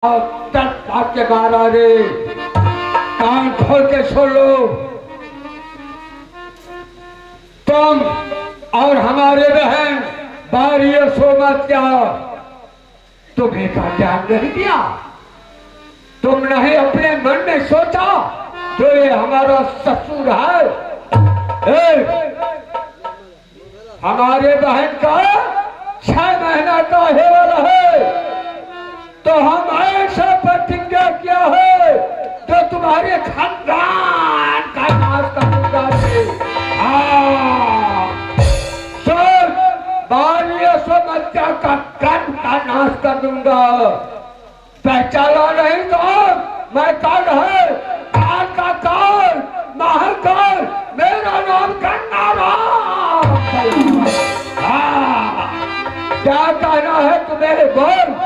के मारा रे, कान खोल के सुन लो। तुम और हमारे बहन बारी सोमत क्या तुम्हें का ज्ञान नहीं दिया? तुम नहीं अपने मन में सोचा जो ये हमारा ससुर है? हमारे बहन का 6 महीना का हेवल है, तो हम ऐसा प्रतिज्ञा किया है जो तुम्हारे खानदान का नाश करूंगा। समस्या का कर्म का नाश कर दूंगा। पहचाना नहीं तो मैं कौन है? काल का काल, महाकाल, मेरा नाम गंगाराम। क्या कहना है तुम्हें? बोल।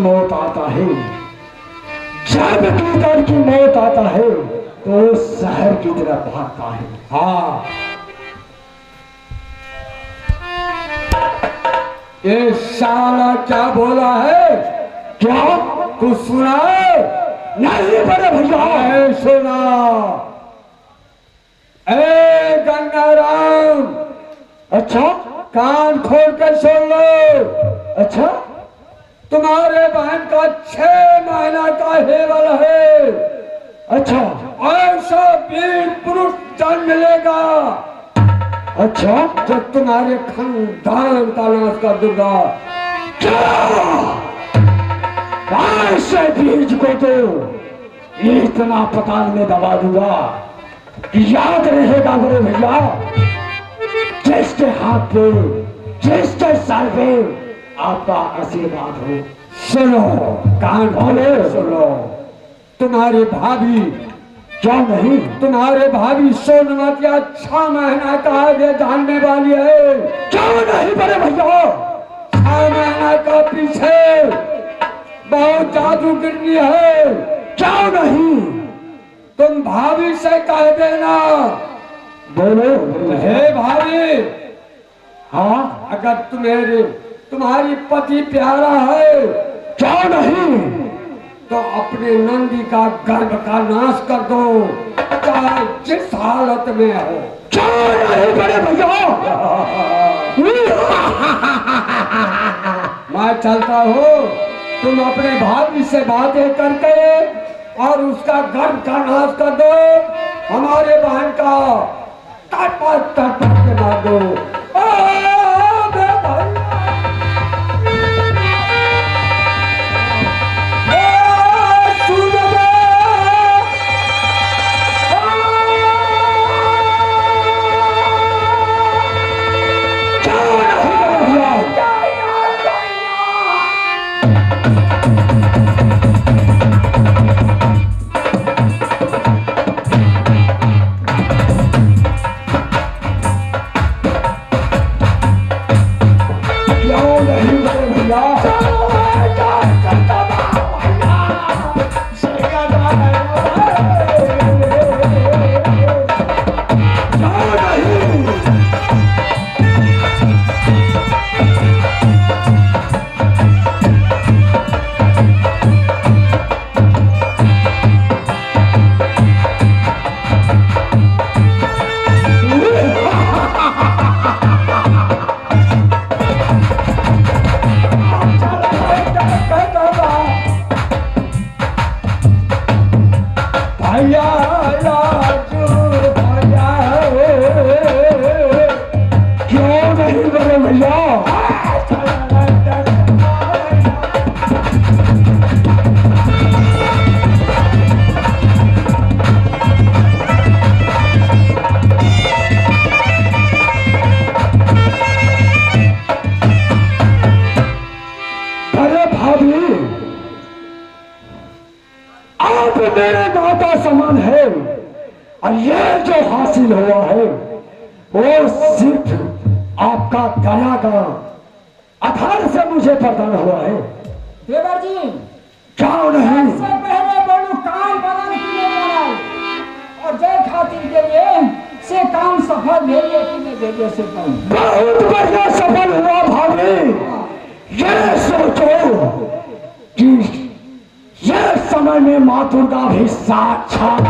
मौत आता है, जब भीतर की मौत आता है तो शहर की तरफ भागता है। हाँ, ये साला क्या बोला है? क्या तू सुना? नहीं बड़े भैया, सुना। ए गंगाराम, अच्छा कान खोल कर सुन लो। अच्छा, तुम्हारे बहन का 6 महीना का हेवल है। अच्छा, ऐसा वीर पुरुष जन्म लेगा, अच्छा, जब तुम्हारे खानदान का नाश कर दूंगा। ऐसे बीज को तो इतना पताल में दबा दूंगा, याद रहेगा बड़े भैया। जिसके हाथ पे, जिसके सर पे आपका आशीर्वाद हो। सुनो, कान खोले सुनो। तुम्हारी भाभी, क्या नहीं, तुम्हारे भाभी सोनमतिया 6 महीना का आगे जानने वाली है। क्यों नहीं बड़े भैया? 6 महीना का पीछे बहुत जादूगिरनी है। क्यों नहीं? तुम भाभी से कह देना। बोलो। हे भाभी, हाँ, अगर तुम्हारी पति प्यारा है, क्या नहीं, तो अपने नंदी का गर्भ का नाश कर दो, चाहे जिस हालत में हो। क्या नहीं बड़े भैया? मैं चलता हूँ, तुम अपने भाभी से बातें करके और उसका गर्भ का नाश कर दो। हमारे बहन का तड़पा तड़पा के मार दो। नहीं बड़े भैया। अरे भाभी, आप मेरे माता समान है और ये जो हासिल हुआ है वो सिर्फ आपका दया का आधार से मुझे प्रदान हुआ है। देवर जी, क्यों नहीं? सबसे पहले बोलू काम बदल के लिए और जय खातिर के लिए से काम सफल भेजिए कि नहीं भेजिए से काम बहुत बढ़िया सफल हुआ भाभी। ये सोचो कि ये समय में माँ दुर्गा भी साक्षात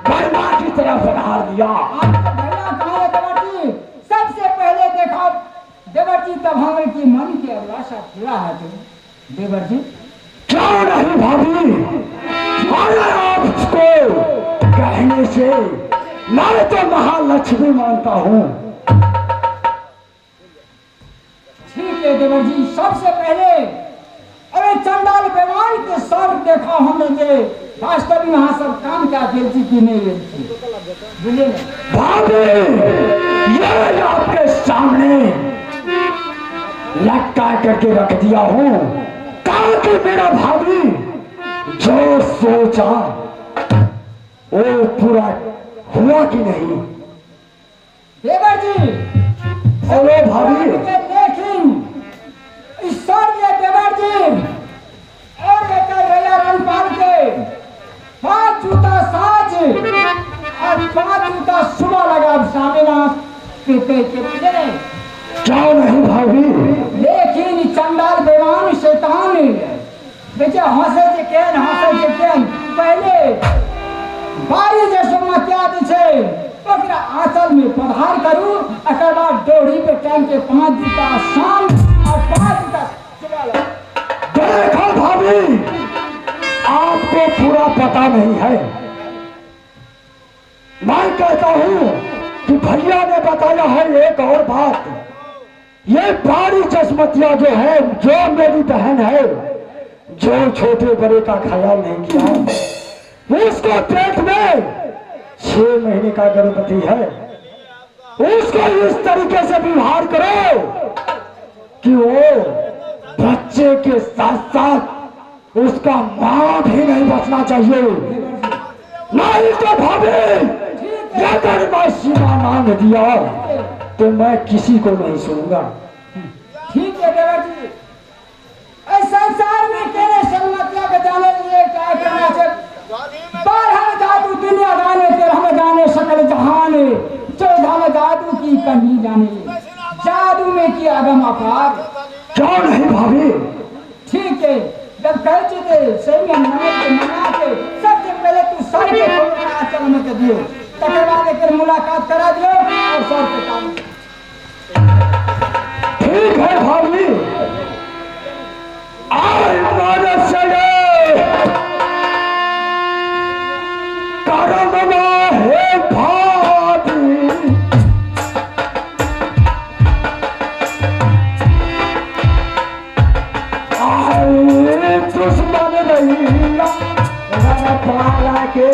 गणना की तरह पधार दिया। आपका भैया कहाँ है देवर जी? सबसे पहले देखा देवर जी तब हमारे की मन की अभिलाषा पूरा है तो देवर जी क्यों नहीं भाभी, माना आपको कहने से मैं तो महालक्ष्मी मानता हूँ। ठीक है देवर जी, सबसे पहले अरे चंडाल बेमान के सर देखा हमने वास्तव में वहां सब काम क्या बेलती की नहीं बेलती बुझे ना भाभी, ये आपके सामने लटका करके रख दिया हूँ ताकि मेरा भाभी जो सोचा वो पूरा हुआ कि नहीं। देवर जी और वो भाभी, लेकिन ईश्वर ने देवर जी और लेकर रैया रंगपाल के 5 जूता साज और 5 जूता सुबह लगा स्वामीनाथ के बुझे नहीं क्यों नहीं भाभी? लेकिन चंडाल बेमान शैतान देखिए हंसे जे केन पहले बारी जैसे मतिया दी छे ओकरा आंचल में पधार करू एकर बाद डोरी पे टाइम के 5 जूता शाम और 5 जूता सुबह लगा। देखो भाभी, आपको पूरा पता नहीं है। मैं कहता हूँ कि भैया ने बताया है एक और बात। ये बारी जसमतिया जो है, जो मेरी बहन है, जो छोटे बड़े का ख्याल नहीं किया, उसको पेट में 6 महीने का गर्भवती है, उसको इस तरीके से व्यवहार करो कि वो बच्चे के साथ साथ उसका मां भी नहीं बचना चाहिए। नहीं तो भाभी, अगर मैं सीमा मांग दिया तो मैं किसी को नहीं सुनूंगा। ठीक है देवर जी, इस संसार में तेरे सन्मतिया के जाने लिए क्या करना चाहिए? 12 जादू दुनिया जाने तेरे हमें जाने सकल जहान 14 जादू की कमी जाने जादू में की अगम अपार। क्यों नहीं भाभी? ठीक है, जब कह चुके सही में मना के सबसे पहले तू सर पे आचरण में कर दियो, तकर बाद एक मुलाकात करा दियो और सर पे काम। ठीक है भाभी, आए मानस करमना है भाभी, आए दुश्मन नहीं पाला के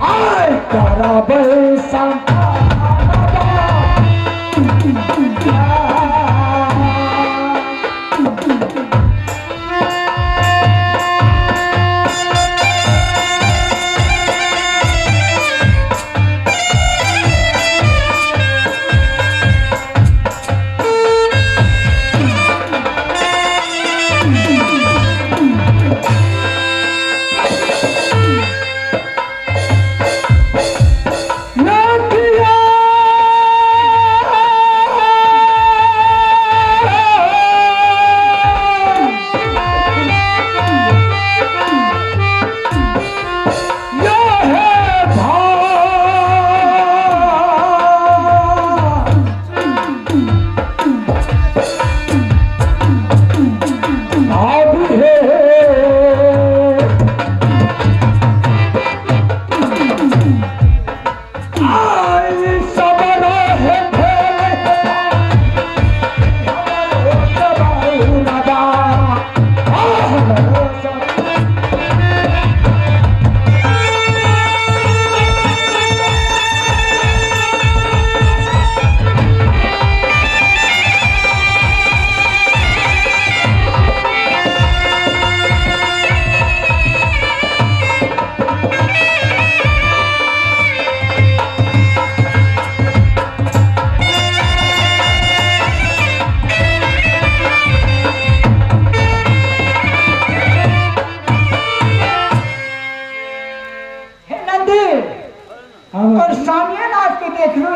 आए करा बैसा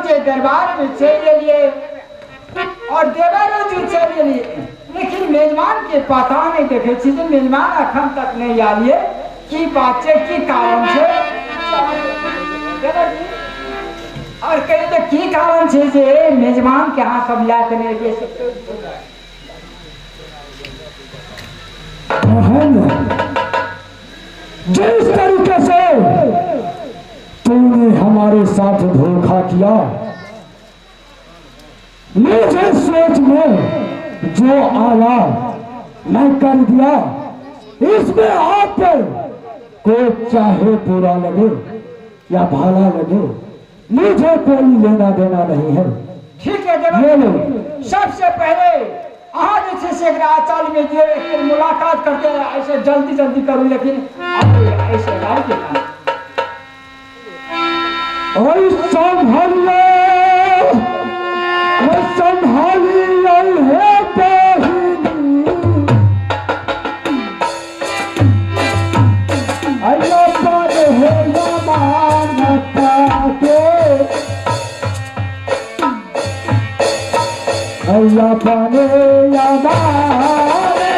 जे दरबार में चले लिए और देवरो जो चले लिए, लेकिन मेजबान के पता नहीं देखे छी जे मेजबान अखन तक नहीं आलिए। की बात है, की कारण है? और कहे तो की कारण है जे मेजबान के यहाँ सब लात नहीं दे सकते? जिस तरीके से तूने हमारे साथ धोखा किया, मुझे सोच में जो आया मैं कर दिया। इसमें आप को चाहे बुरा लगे या भला लगे, मुझे कोई लेना देना नहीं है। ठीक है देवर, सबसे पहले आज जैसे से आचार्य में जो एक मुलाकात करके ऐसे जल्दी जल्दी करूं, लेकिन अब ऐसे गाड़ी के काम और संभालिए है अल्लाह पाने या मारे।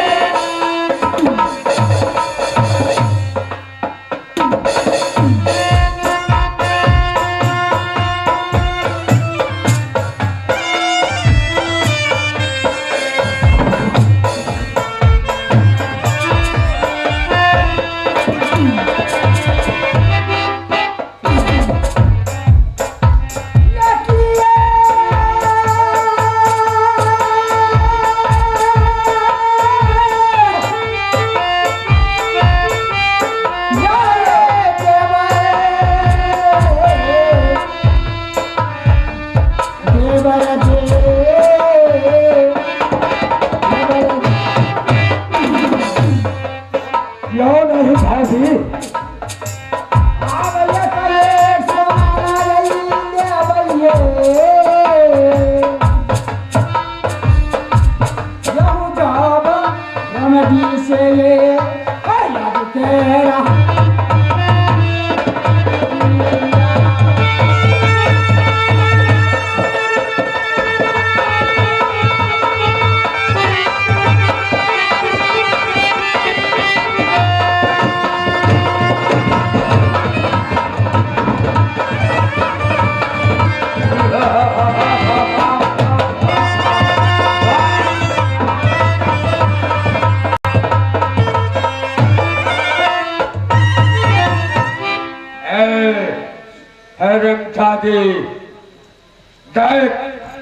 देख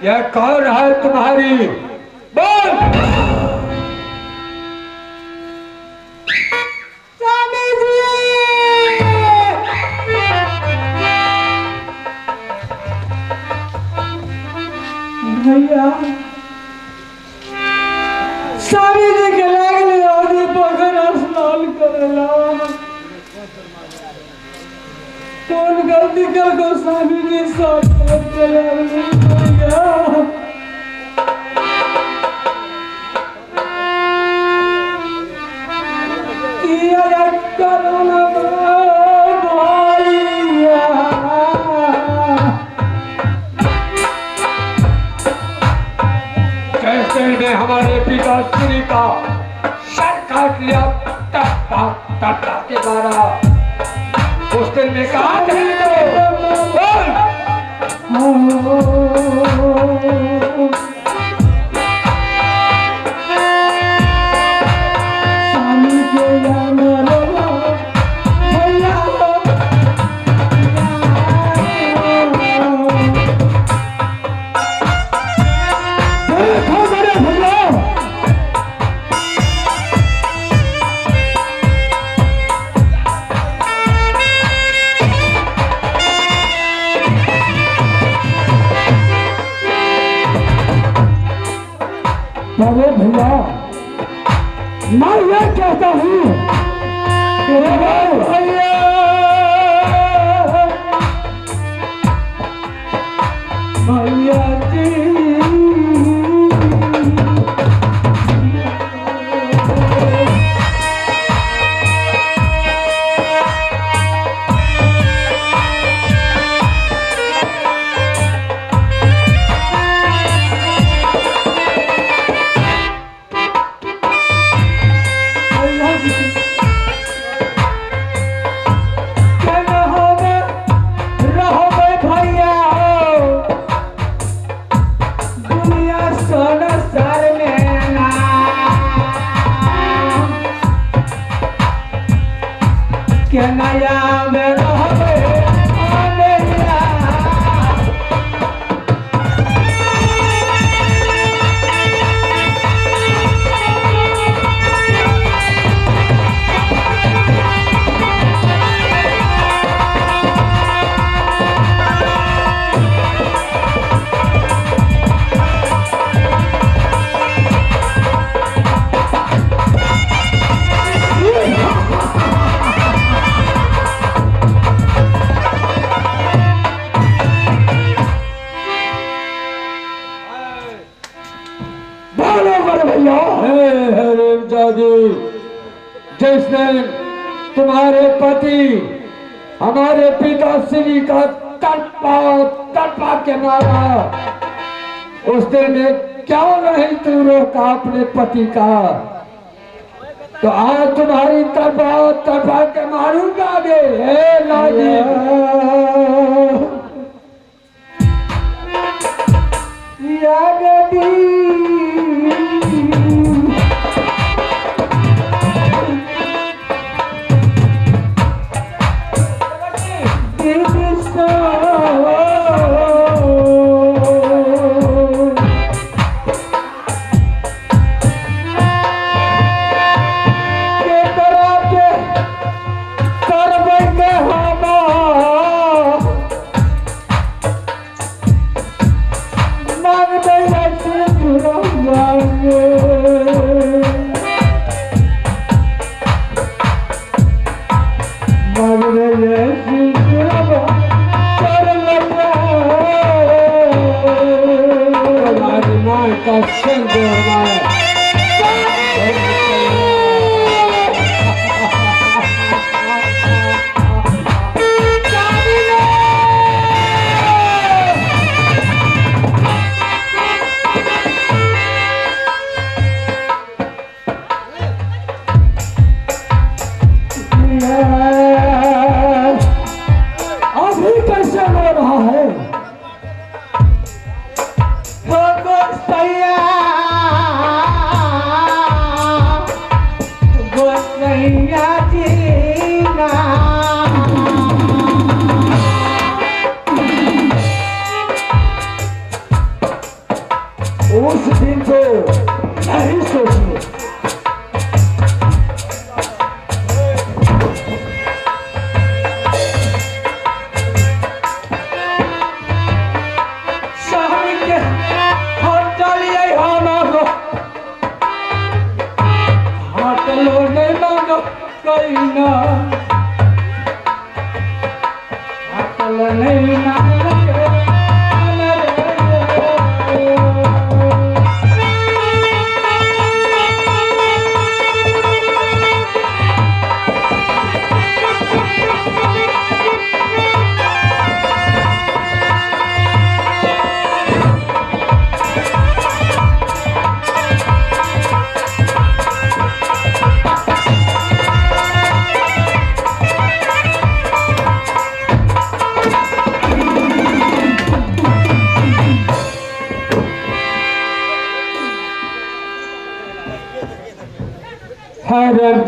यह कौन है तुम्हारी? बोल। स्वामी जी, भैया स्वामी जी के लागले आदि पोखर स्नान करेला। कौन गलती कर को स्वामी जी साथ चला भैया? किया करो ना भैया। जैसे ने हमारे पिताश्री का सर काट लिया तब के द्वारा उस दिन में कहा अरे भैया, मैं ये कहता हूँ भैया भैया जी बड़े भैया। रेमजादी, जिस दिन तुम्हारे पति हमारे पिता श्री का तड़पा के मारा, उस दिन क्यों नहीं तू रोका अपने पति का? तो आज तुम्हारी तड़पा के मारूंगा आगे। हे लाजी, अभी कैसे हो रहा है? उस दिन तो नहीं सोची।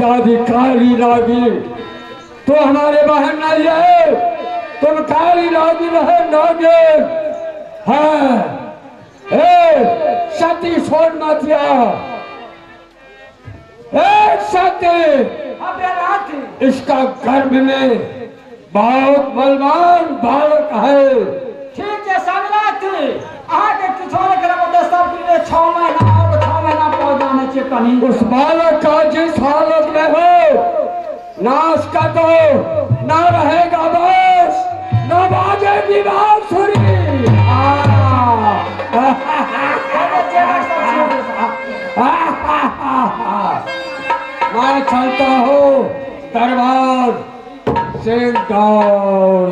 दादी काली लागी, तो हमारे बहन नहीं है, तुम काली लागी बहन नागिन है। सती छोड़ मतिया, सती इसका गर्भ में बहुत बलवान बालक है। ठीक है सम्राट, आगे किछोरे करब तो सब के 6 महीना और 6 महीना पौधाने से कहीं उस बालक का जिस हालत में हो, नाश का तो न रहेगा बस, न बाजेगी बांसुरी। मैं चलता हूँ दरबार से गाँव